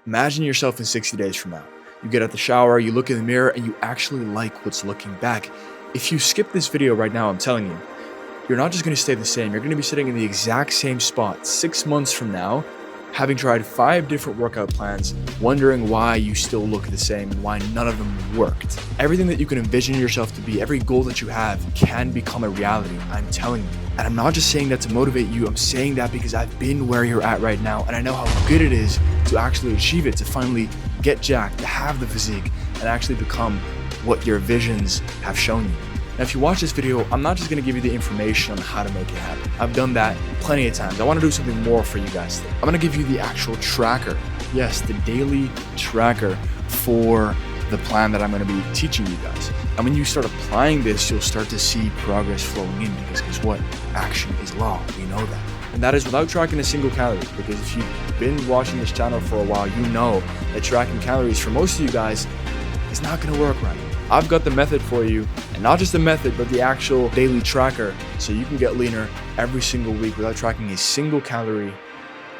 Imagine yourself in 60 days from now. You get out the shower, you look in the mirror, and you actually like what's looking back. If you skip this video right now, I'm telling you, you're not just going to stay the same. You're going to be sitting in the exact same spot 6 months from now, having tried 5 different workout plans, wondering why you still look the same and why none of them worked. Everything that you can envision yourself to be, every goal that you have can become a reality, I'm telling you. And I'm not just saying that to motivate you, I'm saying that because I've been where you're at right now, and I know how good it is to actually achieve it, to finally get jacked, to have the physique, and actually become what your visions have shown you. Now, if you watch this video, I'm not just going to give you the information on how to make it happen. I've done that plenty of times. I want to do something more for you guys today. I'm going to give you the actual tracker. Yes, the daily tracker for the plan that I'm going to be teaching you guys. And when you start applying this, you'll start to see progress flowing in, because guess what? Action is law. We know that. And that is without tracking a single calorie, because if you've been watching this channel for a while, you know that tracking calories for most of you guys is not going to work right. I've got the method for you, and not just the method, but the actual daily tracker, so you can get leaner every single week without tracking a single calorie.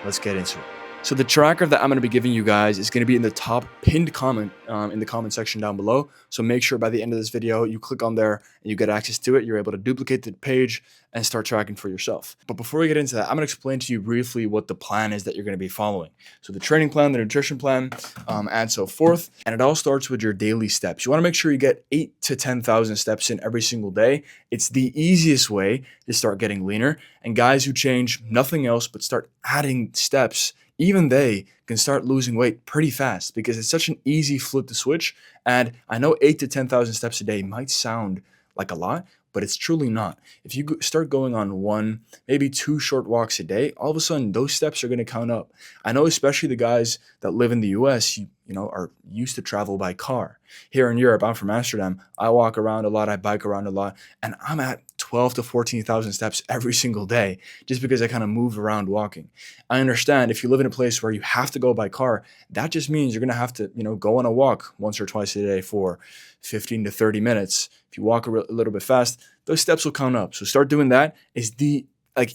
Let's get into it. So the tracker that I'm going to be giving you guys is going to be in the top pinned comment in the comment section down below. So make sure by the end of this video, you click on there and you get access to it. You're able to duplicate the page and start tracking for yourself. But before we get into that, I'm going to explain to you briefly what the plan is that you're going to be following. So the training plan, the nutrition plan, and so forth. And it all starts with your daily steps. You want to make sure you get 8,000 to 10,000 steps in every single day. It's the easiest way to start getting leaner. And guys who change nothing else but start adding steps, even they can start losing weight pretty fast, because it's such an easy flip to switch. And I know 8,000 to 10,000 steps a day might sound like a lot, but it's truly not. If you start going on 1, maybe 2 short walks a day, all of a sudden those steps are going to count up. I know especially the guys that live in the US, you know, are used to travel by car. Here in Europe, I'm from Amsterdam. I walk around a lot, I bike around a lot, and I'm at 12 to 14,000 steps every single day, just because I kind of move around walking. I understand if you live in a place where you have to go by car, that just means you're going to have to, go on a walk once or twice a day for 15 to 30 minutes. If you walk a little bit fast, those steps will count up. So start doing that. Is the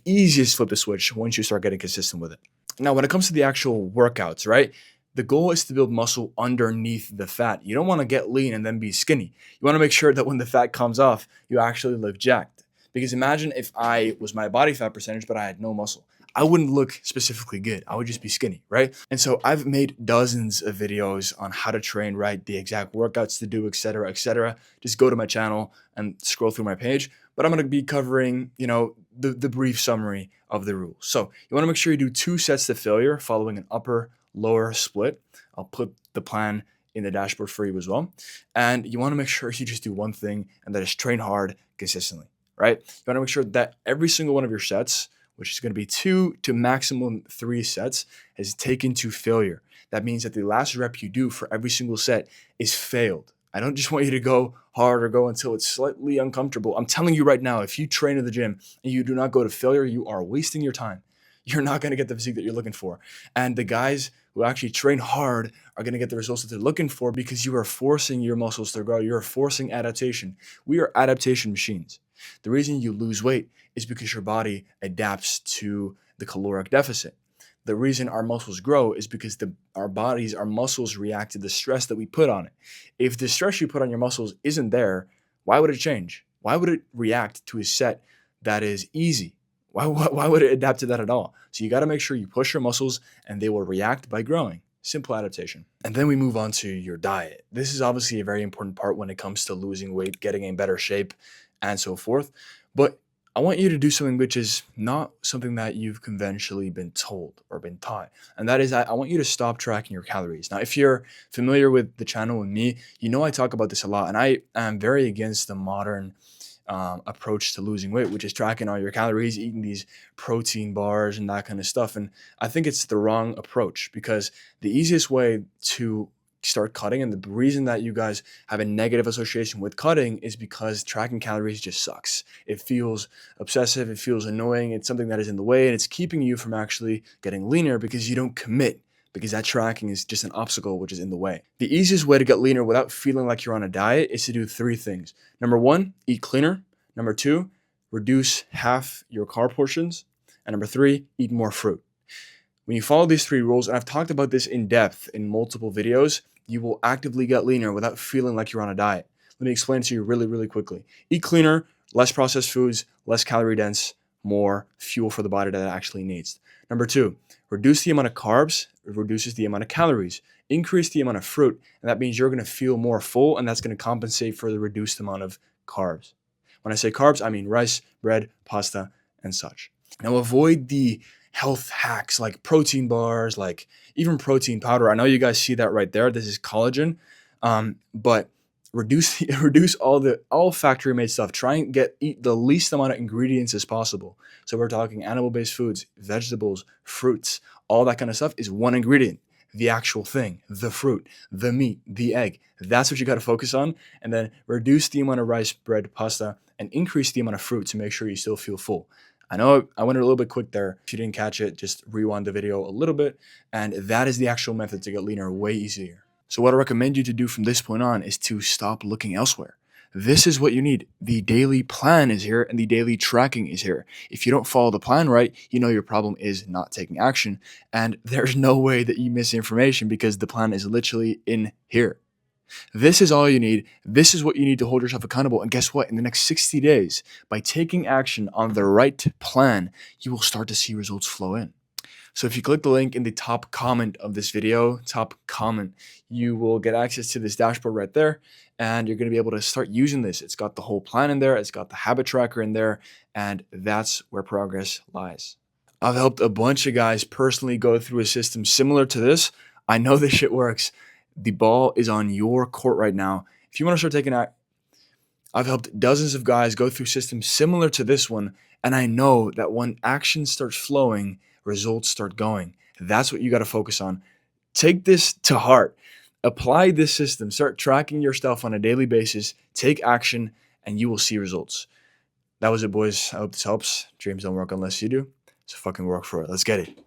easiest flip to switch once you start getting consistent with it. Now, when it comes to the actual workouts, right? The goal is to build muscle underneath the fat. You don't want to get lean and then be skinny. You want to make sure that when the fat comes off, you actually look jacked. Because imagine if I was my body fat percentage, but I had no muscle. I wouldn't look specifically good. I would just be skinny, right? And so I've made dozens of videos on how to train right, the exact workouts to do, etc., etc. Just go to my channel and scroll through my page. But I'm going to be covering, the brief summary of the rules. So you want to make sure you do 2 sets to failure following an upper lower split. I'll put the plan in the dashboard for you as well. And you want to make sure you just do one thing, and that is train hard consistently, right? You want to make sure that every single one of your sets, which is going to be 2 to maximum 3 sets, is taken to failure. That means that the last rep you do for every single set is failed. I don't just want you to go hard or go until it's slightly uncomfortable. I'm telling you right now, if you train in the gym and you do not go to failure, you are wasting your time. You're not going to get the physique that you're looking for. And the guys who actually train hard are going to get the results that they're looking for, because you are forcing your muscles to grow. You're forcing adaptation. We are adaptation machines. The reason you lose weight is because your body adapts to the caloric deficit. The reason our muscles grow is because our muscles react to the stress that we put on it. If the stress you put on your muscles isn't there, why would it change? Why would it react to a set that is easy? Why would it adapt to that at all? So you got to make sure you push your muscles, and they will react by growing. Simple adaptation. And then we move on to your diet. This is obviously a very important part when it comes to losing weight, getting in better shape, and so forth. But I want you to do something which is not something that you've conventionally been told or been taught. And that is, I want you to stop tracking your calories. Now, if you're familiar with the channel and me, I talk about this a lot. And I am very against the modern approach to losing weight, which is tracking all your calories, eating these protein bars and that kind of stuff. And I think it's the wrong approach, because the easiest way to start cutting, and the reason that you guys have a negative association with cutting, is because tracking calories just sucks. It feels obsessive, it feels annoying, it's something that is in the way, and it's keeping you from actually getting leaner because you don't commit, because that tracking is just an obstacle which is in the way. The easiest way to get leaner without feeling like you're on a diet is to do 3 things. Number 1, eat cleaner. Number 2, reduce half your carb portions. And number 3, eat more fruit. When you follow these 3 rules, and I've talked about this in depth in multiple videos, you will actively get leaner without feeling like you're on a diet. Let me explain it to you really, really quickly. Eat cleaner, less processed foods, less calorie dense, more fuel for the body that it actually needs. Number 2, reduce the amount of carbs, it reduces the amount of calories. Increase the amount of fruit, and that means you're going to feel more full, and that's going to compensate for the reduced amount of carbs. When I say carbs, I mean rice, bread, pasta, and such. Now avoid the health hacks like protein bars, like even protein powder. I know you guys see that right there. This is collagen, but reduce all factory made stuff. Try and eat the least amount of ingredients as possible. So we're talking animal based foods, vegetables, fruits, all that kind of stuff is one ingredient. The actual thing, the fruit, the meat, the egg. That's what you got to focus on. And then reduce the amount of rice, bread, pasta, and increase the amount of fruit to make sure you still feel full. I know I went a little bit quick there. If you didn't catch it, just rewind the video a little bit. And that is the actual method to get leaner way easier. So what I recommend you to do from this point on is to stop looking elsewhere. This is what you need. The daily plan is here and the daily tracking is here. If you don't follow the plan right, you know your problem is not taking action. And there's no way that you miss information because the plan is literally in here. This is all you need. This is what you need to hold yourself accountable. And guess what? In the next 60 days, by taking action on the right plan, you will start to see results flow in. So if you click the link in the top comment of this video, you will get access to this dashboard right there. And you're going to be able to start using this. It's got the whole plan in there. It's got the habit tracker in there. And that's where progress lies. I've helped a bunch of guys personally go through a system similar to this. I know this shit works. The ball is on your court right now. If you want to start taking action, I've helped dozens of guys go through systems similar to this one. And I know that when action starts flowing, results start going. That's what you got to focus on. Take this to heart. Apply this system. Start tracking your stuff on a daily basis. Take action and you will see results. That was it, boys. I hope this helps. Dreams don't work unless you do. So fucking work for it. Let's get it.